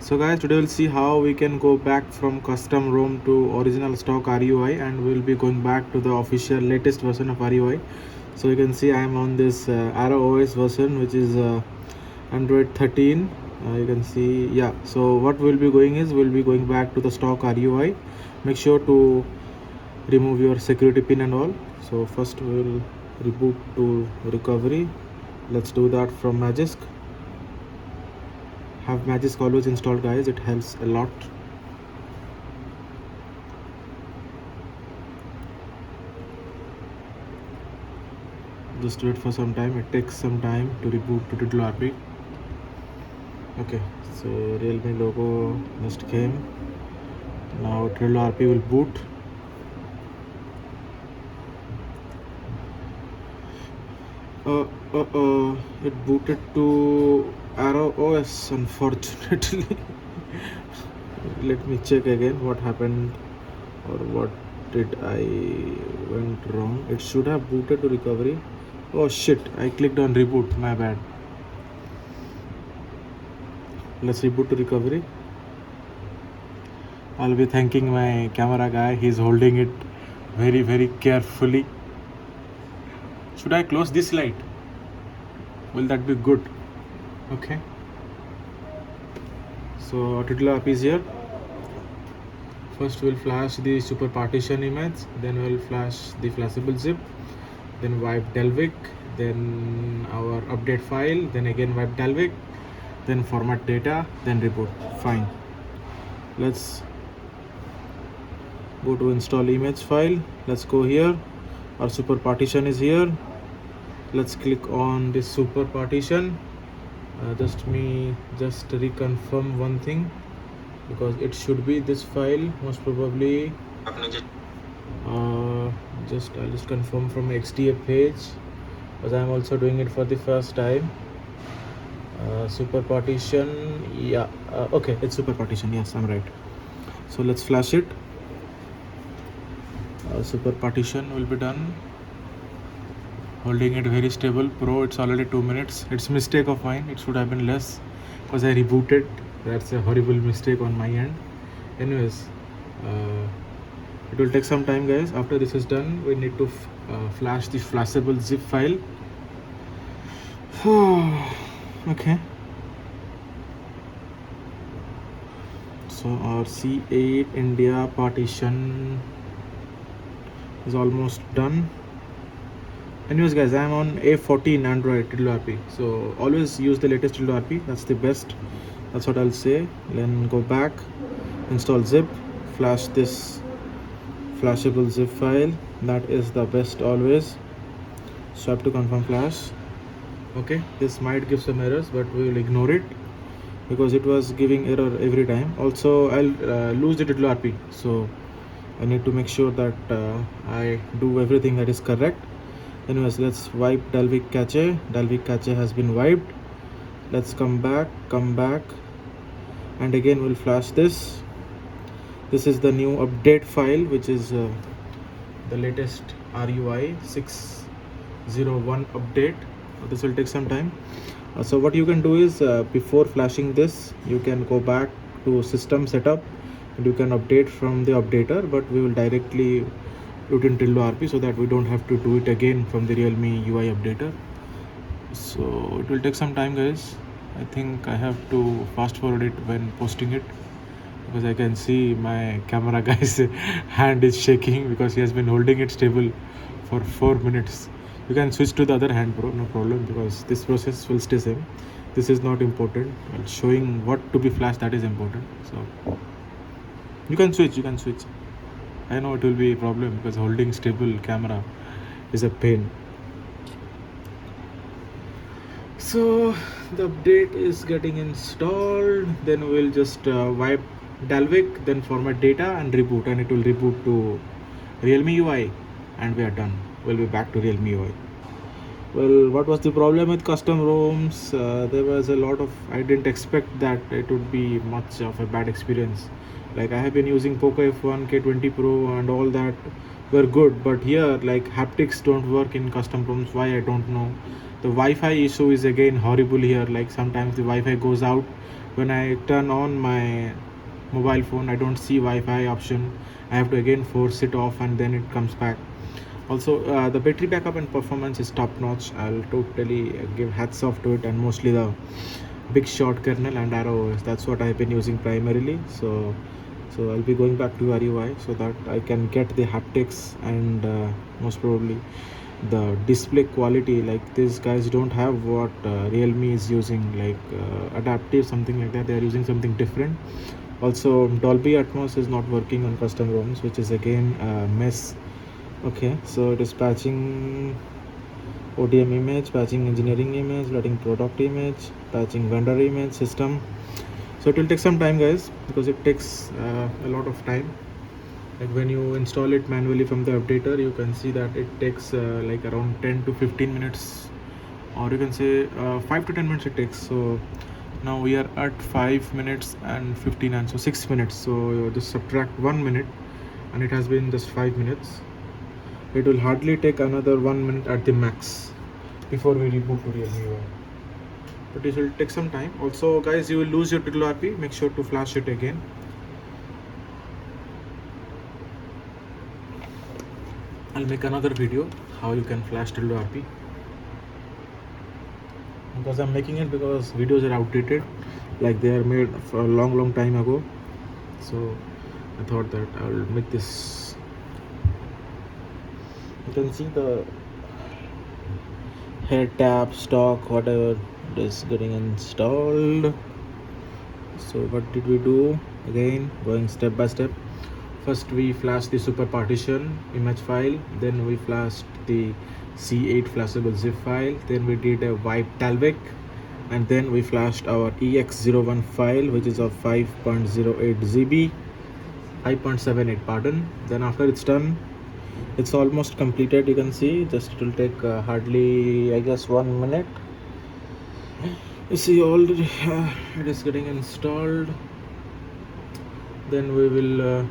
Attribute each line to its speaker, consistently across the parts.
Speaker 1: So guys, today we'll see how we can go back from custom ROM to original stock RUI, and we'll be going back to the official latest version of RUI. So you can see I am on this Arrow OS version, which is Android 13. You can see, yeah. So what we'll be going is we'll be going back to the stock RUI. Make sure to remove your security pin and all. So first we'll reboot to recovery. Let's do that from Magisk. Have Magisk always installed, guys. It helps a lot. Just wait for some time. It takes some time to reboot to Digital RP. Okay, so Realme logo just came. Now Digital RP will boot. It booted to Arrow OS, unfortunately. Let me check again what happened, or what did I went wrong. It should have booted to recovery. Oh shit, I clicked on reboot, my bad. Let's reboot to recovery. I'll be thanking my camera guy. He's holding it very carefully. Should I close this light? Will that be good? Okay. So Digital RP is here. First we'll flash the super partition image, then we'll flash the flashable zip, then wipe Dalvik, then our update file, then again wipe Dalvik, then format data, then reboot. Fine. Let's go to install image file. Let's go here. Our super partition is here. Let's click on this super partition. Just reconfirm one thing, because it should be this file most probably. I'll just confirm from XDA page, because I'm also doing it for the first time. Super partition, yeah. Okay, it's super partition. Yes, I'm right. So let's flash it. Super partition will be done. Holding it very stable. Pro, it's already 2 minutes. It's a mistake of mine. It should have been less, because I rebooted. That's a horrible mistake on my end. Anyways, it will take some time, guys. After this is done, we need to flash the flashable zip file. Okay. So our C8 India partition is almost done. Anyways, guys, I'm on A14 Android Digital RP. So always use the latest Digital RP. That's the best. That's what I'll say. Then go back, install zip, flash this flashable zip file. That is the best always. Swap to confirm flash. Okay, this might give some errors, but we will ignore it, because it was giving error every time. Also, I'll lose the Digital RP, so I need to make sure that I do everything that is correct. Anyways, let's wipe Dalvik cache. Dalvik cache has been wiped. Let's come back, and again we'll flash this. This is the new update file, which is the latest RUI 601 update. This will take some time. So what you can do is, before flashing this, you can go back to system setup and you can update from the updater, but we will directly do it in Tildo RP, so that we don't have to do it again from the Realme UI updater. So it will take some time, guys. I think I have to fast forward it when posting it, because I can see my camera guy's hand is shaking, because he has been holding it stable for 4 minutes. You can switch to the other hand, bro, no problem, because this process will stay same. This is not important. Well, showing what to be flashed, that is important. So you can switch. I know it will be a problem, because holding stable camera is a pain. So the update is getting installed. Then we'll just wipe Dalvik, then format data and reboot, and it will reboot to Realme UI, and we are done. We'll be back to Realme UI. Well, what was the problem with custom ROMs? There was a lot of, I didn't expect that it would be much of a bad experience. Like, I have been using Poco F1, K20 Pro and all that were good, but here like haptics don't work in custom ROMs. Why, I don't know. The Wi-Fi issue is again horrible here. Like sometimes the Wi-Fi goes out when I turn on my mobile phone, I don't see Wi-Fi option. I have to again force it off and then it comes back. Also, the battery backup and performance is top notch. I'll totally give hats off to it, and mostly the big shot kernel and Arrow OS. That's what I've been using primarily. So I'll be going back to RUI so that I can get the haptics and most probably the display quality. Like these guys don't have what Realme is using, like adaptive something like that. They are using something different. Also, Dolby Atmos is not working on custom ROMs, which is again a mess. Okay, so it is patching ODM image, patching engineering image, loading product image, patching vendor image system. So it will take some time, guys, because it takes a lot of time. Like when you install it manually from the updater, you can see that it takes like around 10 to 15 minutes, or you can say 5 to 10 minutes it takes. So now we are at 5 minutes and 15, and so 6 minutes. So just subtract 1 minute and it has been just 5 minutes. It will hardly take another 1 minute at the max before we reboot to Realme UI. But it will take some time. Also, guys, you will lose your RP. Make sure to flash it again. I'll make another video how you can flash RP, because I'm making it because videos are outdated, like they are made for a long time ago. So I thought that I'll make this. You can see the hair tap, stock, whatever is getting installed. So what did we do? Again, going step by step. First we flashed the super partition image file, then we flashed the C8 flashable zip file, then we did a wipe Dalvik, and then we flashed our EX01 file, which is of 5.08 GB, 5.78 pardon. Then after it's done, it's almost completed. You can see just it will take hardly, I guess, 1 minute. You see already it is getting installed. Then we will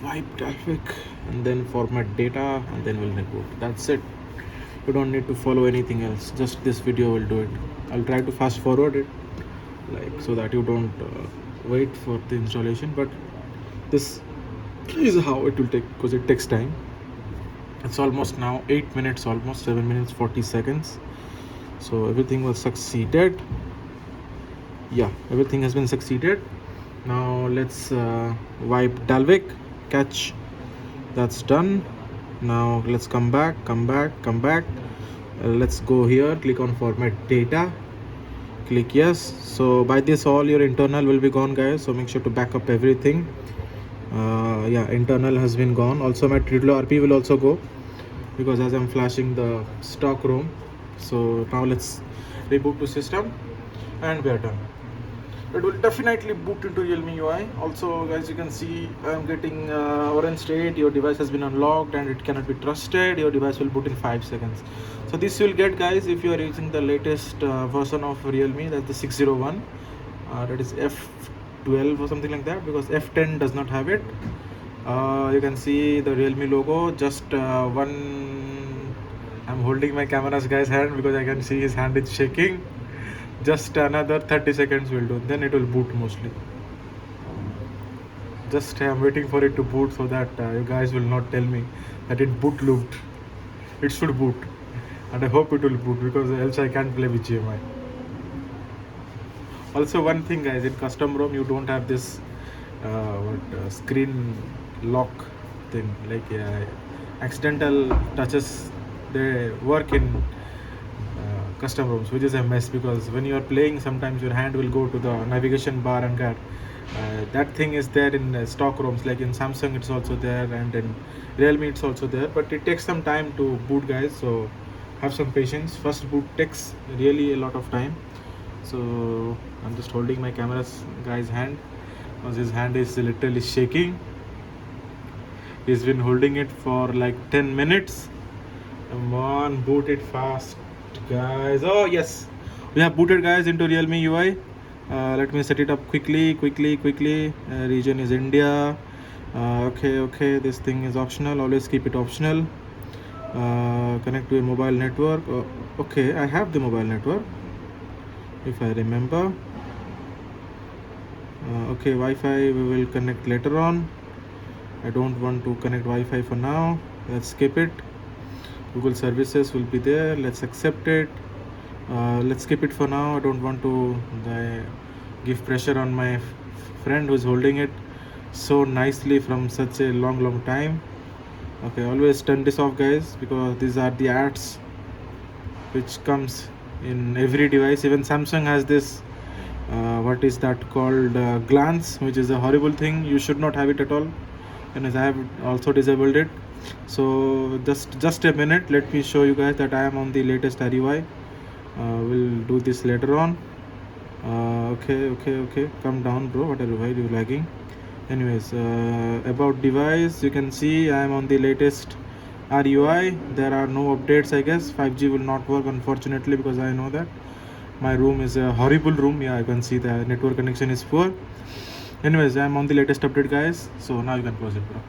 Speaker 1: wipe Dalvik and then format data, and then we'll reboot. That's it. You don't need to follow anything else, just this video will do it. I'll try to fast forward it, like so that you don't wait for the installation, but this is how it will take, because it takes time. It's almost now 8 minutes, almost 7 minutes 40 seconds. So everything was succeeded. Yeah, everything has been succeeded. Now let's wipe Dalvik, catch. That's done. Now let's come back. Let's go here, click on format data, click yes. So by this all your internal will be gone, guys, so make sure to back up everything. Yeah, internal has been gone. Also my Tridlo RP will also go, because as I'm flashing the stock ROM. So now let's reboot to system and we are done. It will definitely boot into Realme UI. Also, guys, you can see I'm getting orange state. Your device has been unlocked and it cannot be trusted. Your device will boot in 5 seconds. So this you will get, guys, if you are using the latest version of Realme, that's the 601. That is F12 or something like that, because F10 does not have it. You can see the Realme logo. Just one. I'm holding my camera's guy's hand because I can see his hand is shaking. Just another 30 seconds will do, then it will boot mostly. Just I'm waiting for it to boot so that you guys will not tell me that it boot looped. It should boot, and I hope it will boot, because else I can't play with GMI. Also, one thing, guys, in custom ROM you don't have this screen lock thing, like accidental touches, they work in custom ROMs, which is a mess, because when you are playing, sometimes your hand will go to the navigation bar and that thing is there in stock ROMs, like in Samsung it's also there, and in Realme it's also there, but it takes some time to boot, guys, so have some patience. First boot takes really a lot of time. So I'm just holding my camera's guy's hand, because his hand is literally shaking. He's been holding it for like 10 minutes. Come on, boot it fast, guys. Oh yes, we have booted, guys, into Realme UI. Let me set it up quickly. Region is India. Okay, this thing is optional, always keep it optional. Connect to a mobile network. Okay, I have the mobile network, if I remember. Okay, Wi-Fi we will connect later on. I don't want to connect Wi-Fi for now. Let's skip it. Google services will be there. Let's accept it. Let's skip it for now. I don't want to give pressure on my friend who's holding it so nicely from such a long time. Okay, always turn this off, guys, because these are the ads which comes in every device. Even Samsung has this what is that called, glance, which is a horrible thing. You should not have it at all, and as I have also disabled it. So just a minute, let me show you guys that I am on the latest RUI. We'll do this later on. Okay, come down, bro. Why are you lagging? Anyways, about device, you can see I am on the latest RUI. There are no updates, I guess. 5G will not work, unfortunately, because I know that my room is a horrible room. Yeah, I can see the network connection is poor. Anyways, I'm on the latest update, guys. So now you can close it, bro.